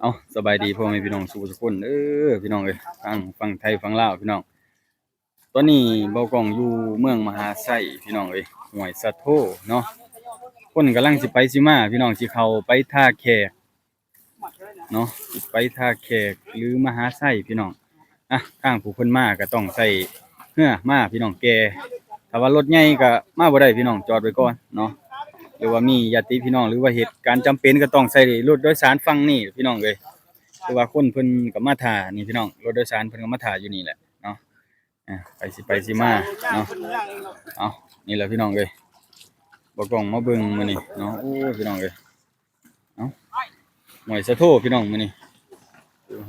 เอาสบายดีพ่อแม่พี่น้องสู่ทุกคนพี่น้องเอ้ยฟังไทยฟังลาวพี่น้องตอนนี้เบากล้องอยู่เมืองมหาไสพี่น้องเอ้ยห้วยสะโธเนาะคนกำลังสิไปสิมาพี่น้องสิเข้าไปท่าแขกเนาะสิไปท่าแขกหรือมหาไสพี่น้องทางผู้เพิ่นมาก็ต้องใช้เรือมาพี่น้องแก่ถ้าว่ารถใหญ่ก็มาบ่ได้พี่น้องจอดไว้ก่อนเนาะหรือว่ามีญาติพี่น้องหรือว่าเหตุการณ์จำเป็นก็ต้องใช้รถโดยสารฝั่งนี้พี่น้องเอ้ย คือว่าคนเพิ่นก็มาท่านี่พี่น้องรถโดยสารเพิ่นก็มาท่าอยู่นี่แหละเนาะไปสิมาเนาะเอานี่แหละพี่น้องเอ้ยบ่กล้องมาเบิ่งมื้อนี้เนาะโอ้พี่น้องเอ้ยเอาห้วยสะโธพี่น้องมื้อนี้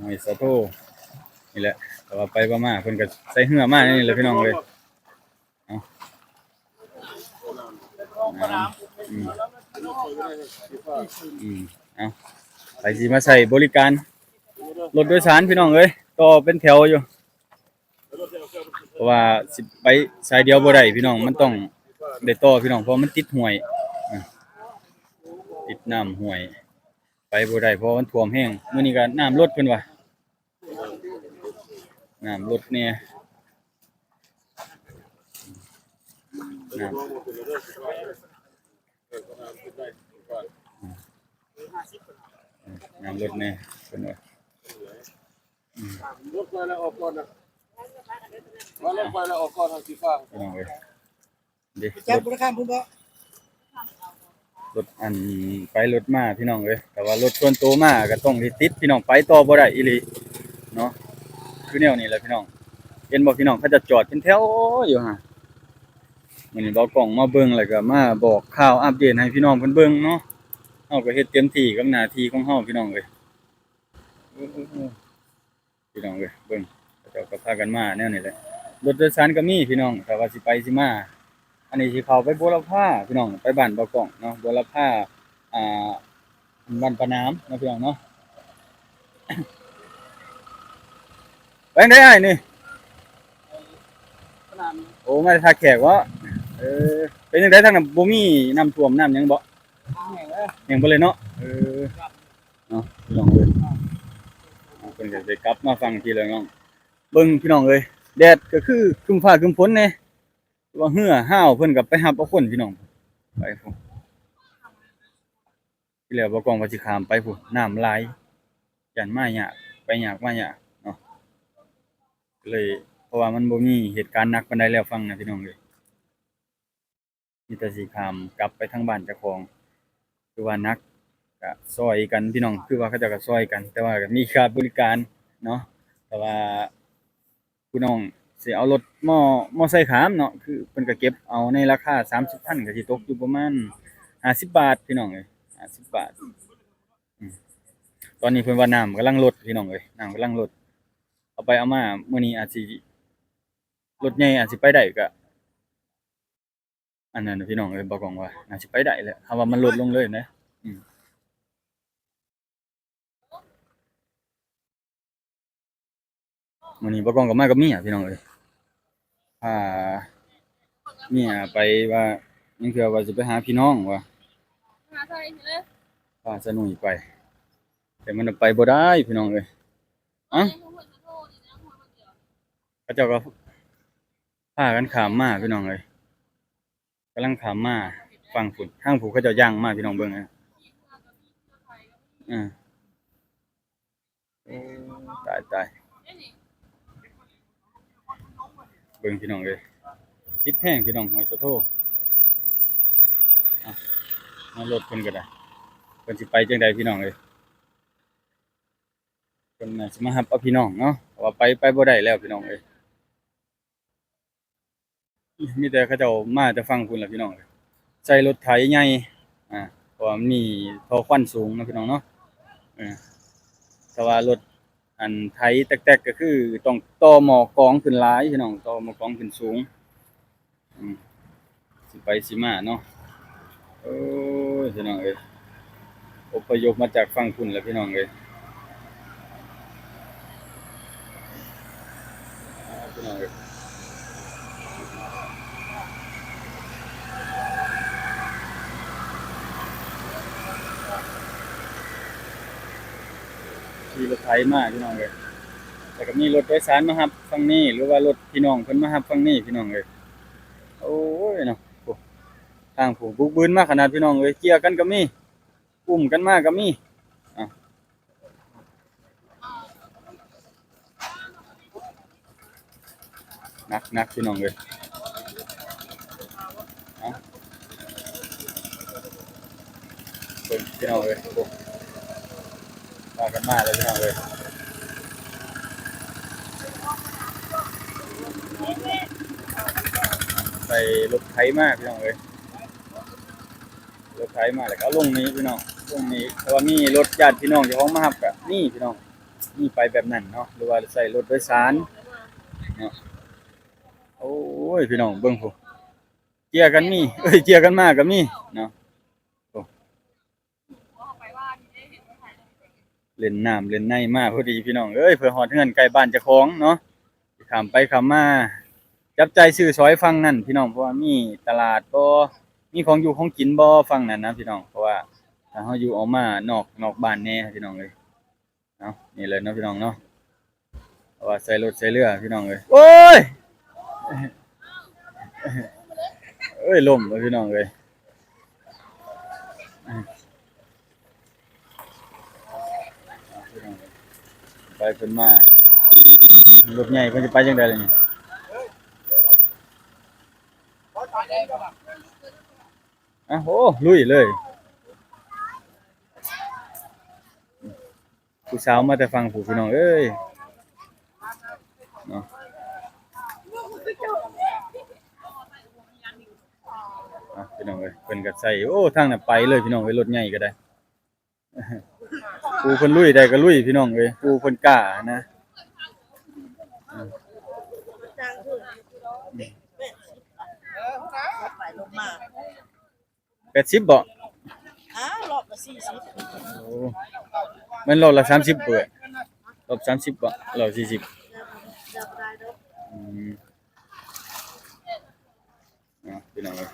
ห้วยสะโธนี่แหละแต่ว่าไปบ่มาเพิ่นก็ใส่เรือมานี่แหละพี่น้องเอ้ยเอาอืมอืมเอาไปสิมาใช้บริการรถโดยสารพี่น้องเอ้ยต่อเป็นแถวอยู่ เพราะว่าสิไปสายเดียวบ่ได้พี่น้องมันต้องได้ต่อพี่น้องเพราะมันติดห้วยอ่าติดน้ำห้วยไปบ่ได้เพราะมันท่วมแห้งมื้อนี้ก็น้ำลดเพิ่นว่าน้ำลดแน่น้น้ำลดแน่เพิ่นว่ารถไฟแล้วออกก่อนนะว่ารถไฟแล้วออกก่อนทางสีฟ้าพี่น้องเอ้ยเด้จัรถบราคาพุ่นบ่รถอันไปรถมาพี่น้องเอ้ยแต่ว่ารถส่วนตัวมาก็ต้องที่ติดพี่น้องไปต่อบ่ได้อีหลีเนาะคือแนวนี้แหละพี่น้องเห็นบ่พี่น้องเขาจะจอดเป็นแถวอยู่ห่ามื้อนี้เบากล้องมาเบิ่งแล้วก็มาบอกข่าวอัปเดตให้พี่น้องเพิ่นเบิ่งเนาะเฮาก็เฮ็ดเต็มที่กับหน้าที่ของเฮาพี่น้องเอ้ยพี่น้องเอ้ยเบิ่งเขาเจ้าก็พากันมาแนวนี้แหละรถโดยสารก็มีพี่น้องถ้าว่าสิไปสิมาอันนี้สิเข้าไปบัวลำพาพี่น้องไปบ้านเบากล้องเนาะบัวลำพาอ่าบ้านปะน้ำเนาะพี่น้องเนาะไปจั่งใดอ้ายนี่โอ้มาท่าแขกวะเออเป็นจั่งใดทางนั้นบ่มีน้ำท่วมน้ำหยังบ่แห้งเบิดเลยเนาะเนาะพี่น้องเอ้ยเพิ่นก็สิกลับมาฟังทีละน้องเบิ่งพี่น้องเอ้ยแดดก็คือครึ้มฟ้าครึ้มฝนแหน่ว่าเรือห้าวเพิ่นก็ไปรับเอาคนพี่น้องไปพุ่นที่แล้วบ่กล้องว่าสิข้ามไปพุ่นน้ำหลายย้านมายากไปยากมายากเนาะก็เลยเพราะว่ามันบ่มีเหตุการณ์หนักปานใดแล้วฟังนะพี่น้องเอ้ยมีแต่สิข้ามกลับไปทางบ้านเจ้าของคือว่าหนักก็ช่วยกันพี่น้องคือว่าเขาเจ้าก็ช่วยกันแต่ว่าก็มีค่าบริการเนาะแต่ว่าผู้น้องสิเอารถมอไซค์ข้ามเนาะคือเพิ่นก็เก็บเอาในราคา30,000ก็สิตกอยู่ประมาณ50บาทพี่น้องเอ้ย50บาทอืมตอนนี้เพิ่นว่าน้ำกำลังลดพี่น้องเอ้ยน้ำกำลังลดเอาไปเอามามื้อนี้อาจสิรถใหญ่อาจสิไปได้ก็อันนั้นน่ะพี่น้องเอ้ยบ่กล้องว่าน่าสิไปได้แหละถ้าว่ามันลดลงเลยนะอืมมื้อนี้บ่กล้องก็มากับเมียพี่น้องเอ้ยพาเมียไปว่ายังเทื่อว่าสิไปหาพี่น้องว่าพาสนุยไปแต่มันไปบ่ได้พี่น้องเอ้ยเอ้าเขาเจ้าก็พากันข้ามมาพี่น้องเอ้ยกำลังข้ามมาฝั่งพุ่นทางผู้เขาเจ้าย่างมาพี่น้องเบิ่งอะอาโอ้ตายๆเบิ่งพี่น้องเอ้ยติดแท้งพี่น้องห้วยสะโธอ้าวมารถเพิ่นก็ได้เพิ่นสิไปจั่งใดพี่น้องเอ้ยเพิ่นน่าสิมารับเอาพี่น้องเนาะเพราะว่าไปบ่ได้แล้วพี่น้องเอ้ยมีแต่เขาเจ้ามาแต่ฝั่งพุ่นล่ะพี่น้องเอ้ยใช้รถไถใหญ่เพราะว่ามันมีท่อควันสูงเนาะพี่น้องเนาะเออแต่ว่ารถอันไถแต๊กๆก็คือต้องต่อหม้อกรองขึ้นหลายพี่น้องต่อหม้อกรองขึ้นสูงอืมสิไปสิมาเนาะโอ้ยพี่น้องเอ้ยอพยพมาจากฝั่งพุ่นแหละพี่น้องเอ้ยพี่น้องเอ้ย ขี่รถไถมาพี่น้องเอ้ยแล้วก็มีรถโดยสารมารับฝั่งนี้หรือว่ารถพี่น้องเพิ่นมารับฝั่งนี้พี่น้องเอ้ยโอ้ยเนาะโอ้ทางผู้บุกบืนมาขนาดพี่น้องเอ้ยเกี่ยกันก็มีอุ้มกันมาก็มีอ้าวหนักพี่น้องเอ้ยเอ้าเบิ่งพี่น้องเอ้ยโอ้พากันมาเลยพี่น้องเอ้ยใส่รถไถมาพี่น้องเอ้ยรถไถมาแล้วก็เอาลงนี้พี่น้องลงนี้เพราะว่ามีรถญาติพี่น้องเจ้าของมารับก็นี่พี่น้องนี่ไปแบบนั้นเนาะหรือว่าใส่รถโดยสารเนาะโอ้ยพี่น้องเบิ่งพู้เกี่ยกันมีเกี่ยกันมาก็มีเนาะโอ้เล่นน้ำเล่นในมาพอดีพี่น้องเอ้ยเพื่อฮอดเฮือนใกล้บ้านเจ้าของเนาะสิข้ามไปข้ามมาจับจ่ายซื้อสอยฝั่งนั้นพี่น้องเพราะว่ามีตลาดบ่มีของอยู่ของกินบ่ฝั่งนั้นนะพี่น้องเพราะว่าถ้าเฮาอยู่ออกมานอกบ้านแน่พี่น้องเอ้ยเนาะนี่เลยเนาะพี่น้องเนาะเพราะว่าใส่รถใส่เรือพี่น้องเอ้ยโอ้ยเอ้ยล่มเลยพี่น้องเอ้ยพี่น้องเอ้ยไปเพิ่นมารถใหญ่เพิ่นสิไปจังได๋ล่ะนี่อ้าวโอ้ลุยเลยผู้สาวมาแต่ฟังผู้พี่น้องเอ้ยเนาะพี่น้องเอ้ยเพิ่นก็ใส่โอ้ทางน่ะไปเลยพี่น้องเอ้ยรถใหญ่ก็ได้ผู้เพิ่นลุยได้ก็ลุยพี่น้องเอ้ยผู้เพิ่นกล้านะ80บ่รอบละ40โอ้มันรอบละ30เบิดรอบ30บ่รอบ40อืมพี่น้องเอ้ย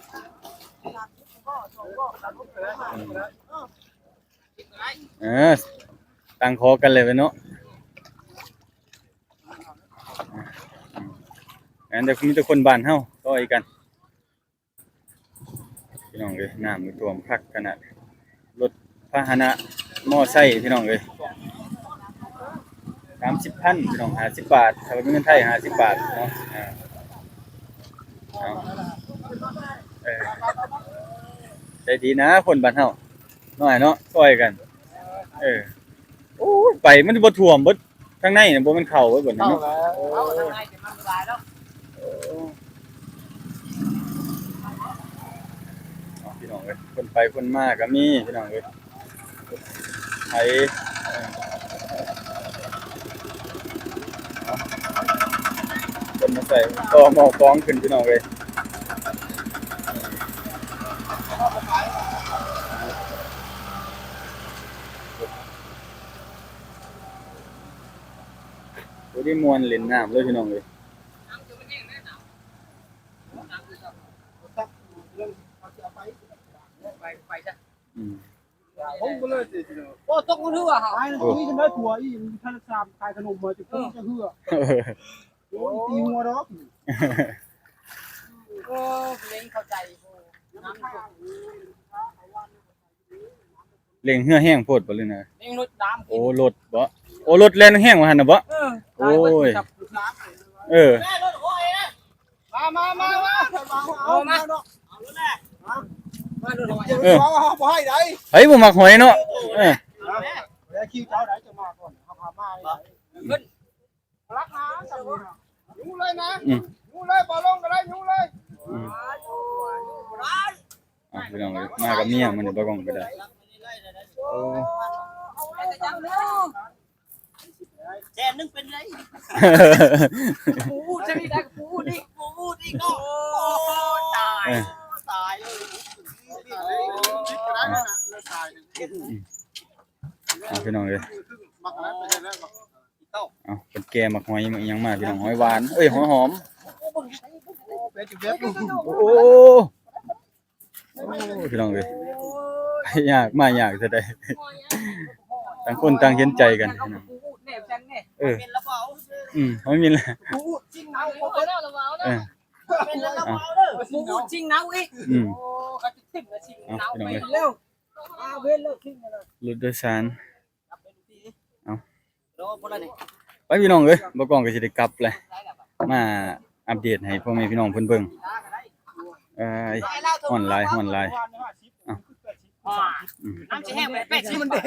เออตั้งคอกันเลยเว้ยเนาะงั้นเดี๋ยวมีแต่คนบ้านเฮาต่อยกันพี่น้องเอ้ยน้ำมันท่วมคักขนาดรถพาหนะมอไซค์พี่น้องเอ้ย30,000พี่น้อง50บาทถ้าเป็นเงินไทย50บาทเนาะเอาเออใจดีนะคนบ้านเฮาน้อยเนาะช่วยกันเออโอ้ยไปมันบ่ท่วมเบิดข้างในน่ะบ่แม่นเข้าเบิดบัดนั้นเนาะเอาทางในจะมันสบายแล้วพี่น้องเอ้ยคนไปคนมาก็มีพี่น้องเอ้ยไผคนมาใส่ต่อหม้อฟองขึ้นพี่น้องเอ้ยบ่ได้ม่วนเล่นน้ำเลยพี่น้องเอ้ยอืม ผมก็เลยสิเนาะ โอ้ตกมันถือว่าหา ไอ้นี่มีได้ถั่วอีท่านสามขายขนมมาจะพุ่งจะเหือโอ้ยตีหัวดอก โอ้เล่นเข้าใจโอ้น้ำ เร่งเหือแห้งโพดบ่เลยนะ เล่นรถน้ำ โอ้รถบ่โอ้รถแล่นแห้งว่าหั่นน่ะบ่โอ้ยเออ แม่รถโอ้ยนะ มาเอามาเนาะ มารถโอ้ย เดี๋ยวเอาบ่ให้ได้ ไผบ่มักหอยเนาะเออ เดี๋ยวคิวเจ้าไหนจะมาก่อนเอาพามาเลยรักนะจังยูเลยนะยูเลยบ่ลงก็ได้ยูเลย พี่น้องเอ้ยมากับเมียมันนี่บ่กองก็ได้โอ้ แจนนึงเป็นไรปูจะมีได้ปูนี่โอ้ตายตายเลย พี่น้องเอ้ย มักนั้นไปเลยมักเต้า เอาเป็นแกมักหอยมักอิหยังมาพี่น้องหอยหวานเอ้ยหอยหอม เป็นจุดเด็ด โอ้พี่น้องเอ้ยยากมายากซะได้ต ต่างคนต่างเห็นใจกันพี่น้อง เออ เป็นระเบา ไม่มีละ กูจริงเอา เอาไปแล้วระเบา เอ เด้อ อ เป็นระเบาเด้อหมูจริงเนาอีก อืม โอ้ก็จะติ่มละจริงเนาไป เร็วเว้นเลิกทิ้งเลย รถโดยสาร โดนบ่ละนี่ ไปพี่น้องเอ้ยบ่กล้องก็สิได้กลับเลยมาอัปเดตให้พ่อแม่พี่น้องเพิ่นเบิ่งฮ้อนหลาย น้ำสิแห้งไป80